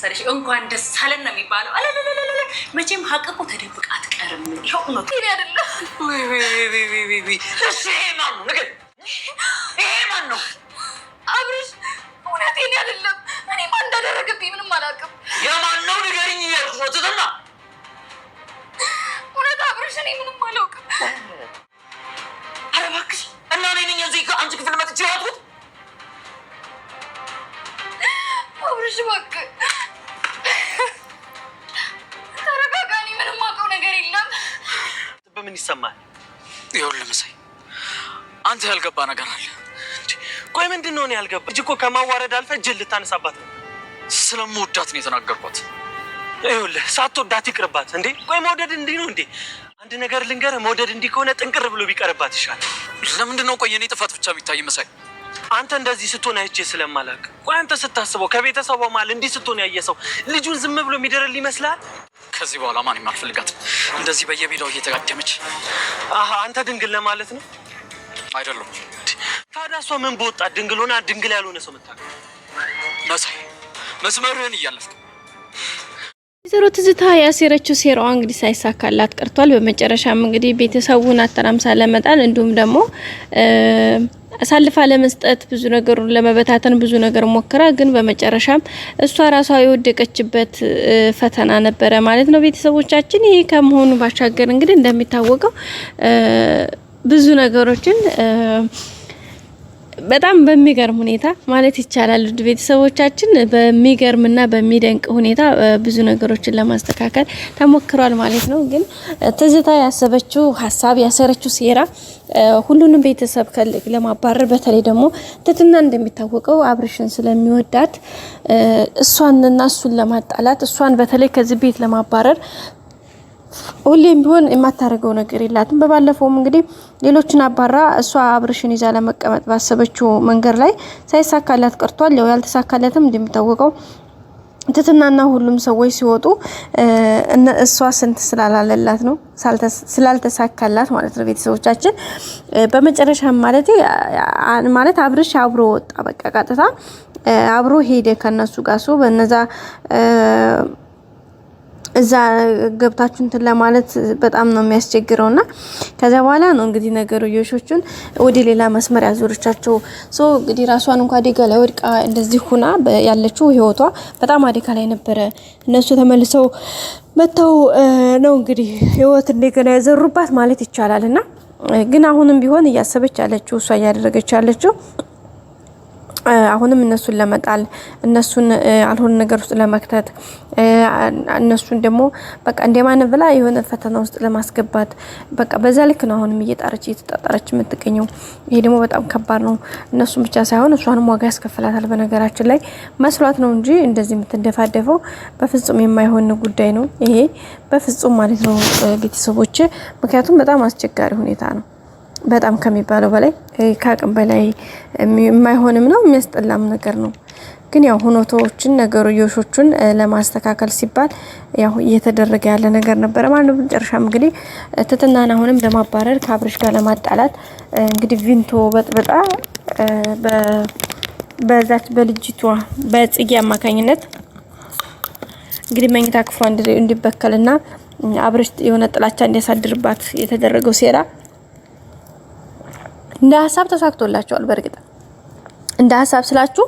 ሰርሽ እንኳን ደስ አለን ነው የሚባለው። አለለለለ መቼም ሀቅቁ ተደብቃ አትቀርም። ይሄው ነው አይደለ? ወይ እሺ ማን ነው ነገር ይሄ ማን ነው? አብርሽ እውነቴን አይደለም። እኔ ማን እንዳደረገብኝ ምንም አላውቅም። የማን ነው ንገሪኝ እያልኩ ነው። ትተና እውነት አብርሽ እኔ ምንም አላውቅም። ኧረ እባክሽ እና እኔ ነኝ እዚህ ከአንቺ ክፍል መጥቼ ያልኩት። አብርሽ እባክህ ተረጋጋ። እኔ ምንም አውቀው ነገር የለም። በምን ይሰማል? ይኸውልህ መሳይ አንተ ያልገባ ነገር አለ። ቆይ ምንድን ነው ያልገባ? እጅ እኮ ከማዋረድ አልፈህ እጅን ልታነሳባት ነው። ስለምወዳት ነው የተናገርኳት። ይኸውልህ ሳትወዳት ይቅርባት እንዴ። ቆይ መውደድ እንዲህ ነው እንዴ? አንድ ነገር ልንገርህ፣ መውደድ እንዲህ ከሆነ ጥንቅር ብሎ ቢቀርባት ይሻላል። ለምንድን ነው ቆይ የኔ ጥፋት ብቻ የሚታይ መሳይ? አንተ እንደዚህ ስትሆን አይቼ ስለማላውቅ። ቆይ አንተ ስታስበው ከቤተሰቧ ማለት እንዲህ ስትሆን ያየ ሰው ልጁን ዝም ብሎ የሚደረል ይመስላል? ከዚህ በኋላ ማንም አልፈልጋትም እንደዚህ በየሜዳው እየተጋደመች። አሀ አንተ ድንግል ለማለት ነው አይደለም? ታዲያ እሷ ምን በወጣ ድንግል ሆና ድንግል ያልሆነ ሰው መታገል? መሳይ መስመርህን እያለፍክ። ወይዘሮ ትዝታ ያሴረችው ሴራዋ እንግዲህ ሳይሳካላት ቀርቷል። በመጨረሻም እንግዲህ ቤተሰቡን አተራምሳ ለመጣል እንዲሁም ደግሞ አሳልፋ ለመስጠት ብዙ ነገሩን ለመበታተን ብዙ ነገር ሞክራ፣ ግን በመጨረሻም እሷ ራሷ የወደቀችበት ፈተና ነበረ ማለት ነው። ቤተሰቦቻችን ይሄ ከመሆኑ ባሻገር እንግዲህ እንደሚታወቀው ብዙ ነገሮችን በጣም በሚገርም ሁኔታ ማለት ይቻላል ቤተሰቦቻችን በሚገርምና በሚደንቅ ሁኔታ ብዙ ነገሮችን ለማስተካከል ተሞክሯል ማለት ነው። ግን ትዝታ ያሰበችው ሀሳብ ያሰረችው ሴራ ሁሉንም ቤተሰብ ከልክ ለማባረር በተለይ ደግሞ ትትና እንደሚታወቀው አብርሽን ስለሚወዳት እሷንና እሱን ለማጣላት እሷን በተለይ ከዚህ ቤት ለማባረር ሁሌም ቢሆን የማታረገው ነገር የላትም። በባለፈውም እንግዲህ ሌሎችን አባራ እሷ አብርሽን ይዛ ለመቀመጥ ባሰበችው መንገድ ላይ ሳይሳካላት ቀርቷል። ያው ያልተሳካለትም እንደሚታወቀው ትትናና ሁሉም ሰዎች ሲወጡ እሷ ስንት ስላላለላት ነው ስላልተሳካላት ማለት ነው። ቤተሰቦቻችን በመጨረሻ ማለት አብርሽ አብሮ ወጣ። በቃ ቀጥታ አብሮ ሄደ ከነሱ ጋር ሶ በነዛ እዛ ገብታችሁ እንትን ለማለት በጣም ነው የሚያስቸግረውና ከዛ በኋላ ነው እንግዲህ ነገሩ የሾቹን ወደ ሌላ መስመር ያዞርቻቸው። ሶ እንግዲህ ራሷን እንኳን አደጋ ላይ ወድቃ እንደዚህ ሆና ያለችው ህይወቷ በጣም አደጋ ላይ ነበረ። እነሱ ተመልሰው መተው ነው እንግዲህ ህይወት እንደገና ያዘሩባት ማለት ይቻላልና ግን አሁንም ቢሆን እያሰበች ያለችው እሷ እያደረገች ያለችው አሁንም እነሱን ለመጣል እነሱን አልሆነ ነገር ውስጥ ለመክተት እነሱን ደግሞ በቃ እንደማን ብላ የሆነ ፈተና ውስጥ ለማስገባት በቃ በዛ ልክ ነው አሁንም እየተጣጣረች የምትገኘው። ይሄ ደግሞ በጣም ከባድ ነው። እነሱን ብቻ ሳይሆን እሷንም ዋጋ ያስከፍላታል። በነገራችን ላይ መስሏት ነው እንጂ እንደዚህ የምትደፋደፈው በፍጹም የማይሆን ጉዳይ ነው ይሄ በፍጹም ማለት ነው ቤተሰቦች። ምክንያቱም በጣም አስቸጋሪ ሁኔታ ነው። በጣም ከሚባለው በላይ ከአቅም በላይ የማይሆንም ነው የሚያስጠላም ነገር ነው። ግን ያው ሁኔታዎችን ነገሮችን ለማስተካከል ሲባል ያው እየተደረገ ያለ ነገር ነበር ማለት ነው። በመጨረሻም እንግዲህ ትትናን አሁንም ለማባረር ከአብርሽ ጋር ለማጣላት እንግዲህ ቪንቶ በጥብጣ በዛች በልጅቷ በጽጌ አማካኝነት እንግዲህ መኝታ ክፍሏ እንዲበከልና አብርሽ የሆነ ጥላቻ እንዲያሳድርባት የተደረገው ሴራ እንደ ሀሳብ ተሳክቶላቸዋል። በርግጥ እንደ ሀሳብ ስላችሁ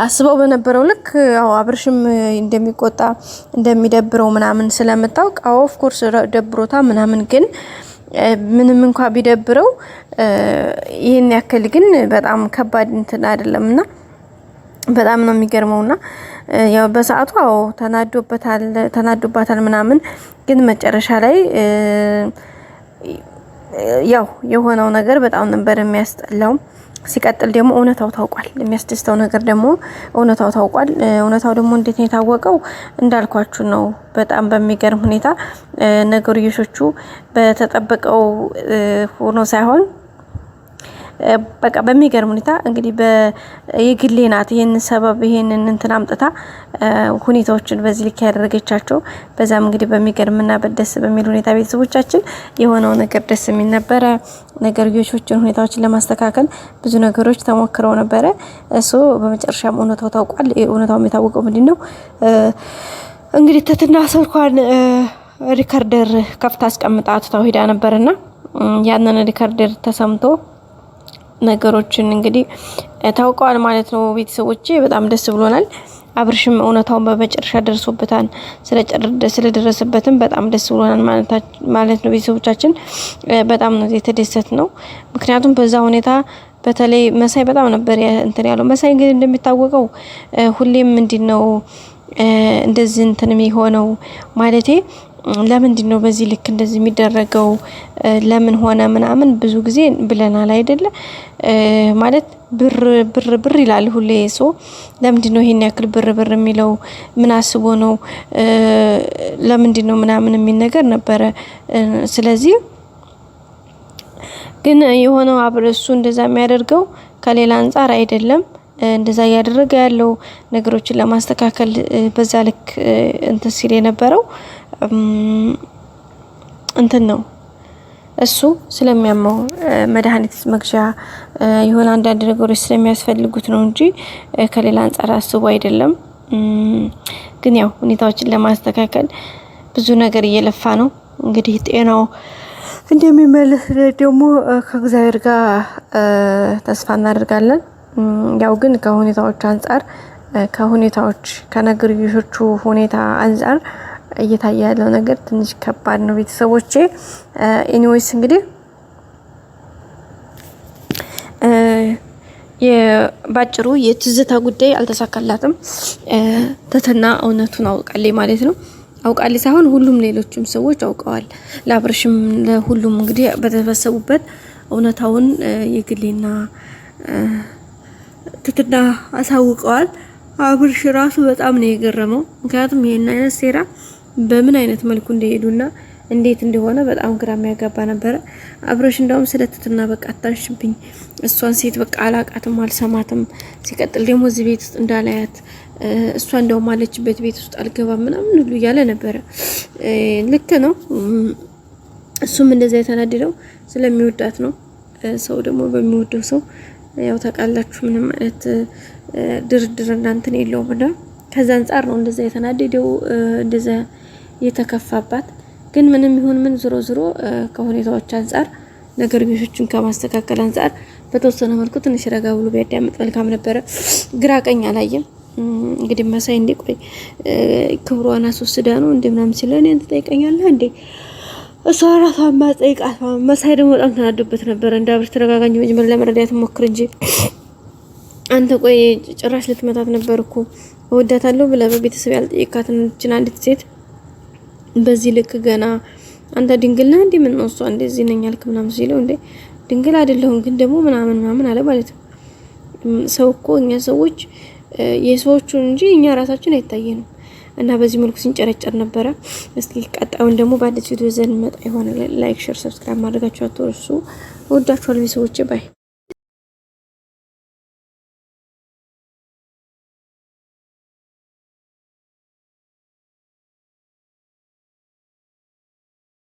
አስበው በነበረው ልክ ያው አብርሽም እንደሚቆጣ እንደሚደብረው ምናምን ስለምታውቅ ኦፍ ኮርስ ደብሮታ ምናምን ግን ምንም እንኳን ቢደብረው ይሄን ያክል ግን በጣም ከባድ እንትን አይደለምና በጣም ነው የሚገርመውና ያው በሰዓቱ ተናዶባታል ምናምን ግን መጨረሻ ላይ ያው የሆነው ነገር በጣም ነበር የሚያስጠላው። ሲቀጥል ደግሞ እውነታው ታውቋል። የሚያስደስተው ነገር ደግሞ እውነታው ታውቋል። እውነታው ደግሞ እንዴት ነው የታወቀው? እንዳልኳችሁ ነው። በጣም በሚገርም ሁኔታ ነገርዮሾቹ በተጠበቀው ሆኖ ሳይሆን በቃ በሚገርም ሁኔታ እንግዲህ የግሌ ናት ይሄን ሰበብ ይሄንን እንትን አምጥታ ሁኔታዎችን በዚህ ልክ ያደረገቻቸው። በዛም እንግዲህ በሚገርምና በደስ በሚል ሁኔታ ቤተሰቦቻችን የሆነው ነገር ደስ የሚል ነበረ። ነገርዮሾችን ሁኔታዎችን ለማስተካከል ብዙ ነገሮች ተሞክረው ነበረ። እሱ በመጨረሻም እውነታው ታውቋል። እውነታው የታወቀው ምንድነው እንግዲህ ትትና ስልኳን ሪከርደር ከፍታ አስቀምጣ ተውሂዳ ነበርና ያንን ሪከርደር ተሰምቶ ነገሮችን እንግዲህ ታውቀዋል ማለት ነው። ቤተሰቦቼ በጣም ደስ ብሎናል። አብርሽም እውነታውን በመጨረሻ ደርሶበታል። ስለደረሰበትም በጣም ደስ ብሎናል ማለት ነው። ቤተሰቦቻችን በጣም ነው የተደሰት ነው። ምክንያቱም በዛ ሁኔታ በተለይ መሳይ በጣም ነበር እንትን ያለው። መሳይ እንግዲህ እንደሚታወቀው ሁሌም ምንድነው እንደዚህ እንትን የሚሆነው ማለቴ ለምንድነው በዚህ ልክ እንደዚህ የሚደረገው ለምን ሆነ ምናምን ብዙ ጊዜ ብለናል አይደለ? ማለት ብር ይላል ሁሌ ሰው። ለምንድነው ይሄን ያክል ብር የሚለው ምን አስቦ ነው ለምንድነው ምናምን የሚል ነገር ነበረ። ስለዚህ ግን የሆነው እሱ እንደዛ የሚያደርገው ከሌላ አንፃር አይደለም። እንደዛ ያደረገ ያለው ነገሮችን ለማስተካከል በዛ ልክ እንትን ሲል የነበረው እንትን ነው እሱ ስለሚያመው መድኃኒት መግዣ የሆነ አንዳንድ ነገሮች ስለሚያስፈልጉት ነው እንጂ ከሌላ አንፃር አስቦ አይደለም። ግን ያው ሁኔታዎችን ለማስተካከል ብዙ ነገር እየለፋ ነው። እንግዲህ ጤናው እንደሚመለስ ደግሞ ከእግዚአብሔር ጋር ተስፋ እናደርጋለን። ያው ግን ከሁኔታዎች አንፃር ከነገርዮሾቹ ሁኔታ አንፃር እየታየ ያለው ነገር ትንሽ ከባድ ነው ቤተሰቦቼ። ኤኒዌይስ እንግዲህ ባጭሩ የትዝታ ጉዳይ አልተሳካላትም። ትትና እውነቱን አውቃለች ማለት ነው። አውቃለች ሳይሆን ሁሉም ሌሎችም ሰዎች አውቀዋል። ለአብርሽም ለሁሉም እንግዲህ በተሰበሰቡበት እውነታውን የግሌና ትትና አሳውቀዋል። አብርሽ ራሱ በጣም ነው የገረመው። ምክንያቱም ይሄን አይነት ሴራ በምን አይነት መልኩ እንደሄዱና እንዴት እንደሆነ በጣም ግራ የሚያጋባ ነበረ። አብርሽ እንደውም ስለትትና በቃ አታንሽብኝ፣ እሷን ሴት በቃ አላቃትም፣ አልሰማትም፣ ሲቀጥል ደግሞ እዚህ ቤት ውስጥ እንዳላያት፣ እሷ እንደውም አለችበት ቤት ውስጥ አልገባም ምናምን ሁሉ እያለ ነበረ። ልክ ነው። እሱም እንደዛ የተናደደው ስለሚወዳት ነው። ሰው ደግሞ በሚወደው ሰው ያው ታውቃላችሁ ምንም አይነት ድርድር እናንተን የለውምና ከዛ አንፃር ነው እንደዛ የተናደደው እንደዛ የተከፋባት። ግን ምንም ይሁን ምን ዝሮ ከሁኔታዎች አንፃር ነገርዮሾችን ከማስተካከል አንፃር በተወሰነ መልኩ ትንሽ ረጋ ብሎ ቢያዳምጥ መልካም ነበረ። ግራ ቀኝ አላየም። እንግዲህ መሳይ እንዴ ቆይ ክብሯን አስወስዳ ነው እንደምናም ሲለኝ እንት ጠይቀኛለህ እንዴ እሷ ራሷ ማጠይቃት። መሳይ ደግሞ በጣም ተናዶበት ነበር። እንደ አብርሽ ተረጋጋኝ መጀመሪያ ለመረዳት ሞክር እንጂ አንተ ቆይ ጭራሽ ልትመታት ነበርኩ ወዳታለሁ ብለ በቤተሰብ ያልጠየካትን እንችን አንዲት ሴት በዚህ ልክ ገና አንተ ድንግል ነህ እንዴ ምን ነው እሷ እንደዚህ ነኝ ያልክ ምናምን ሲለው እንዴ ድንግል አይደለሁም ግን ደግሞ ምናምን አለ ማለት ነው። ሰው እኮ እኛ ሰዎች የሰዎቹን እንጂ እኛ ራሳችን አይታየንም። እና በዚህ መልኩ ሲንጨረጨር ነበረ። እስኪ ቀጣዩን ደግሞ በአዲስ ቪዲዮ ዘን መጣ ይሆናል። ላይክ፣ ሼር፣ ሰብስክራይብ ማድረጋችሁ አትርሱ። ወዳችኋለሁ ቤተሰቦቼ ባይ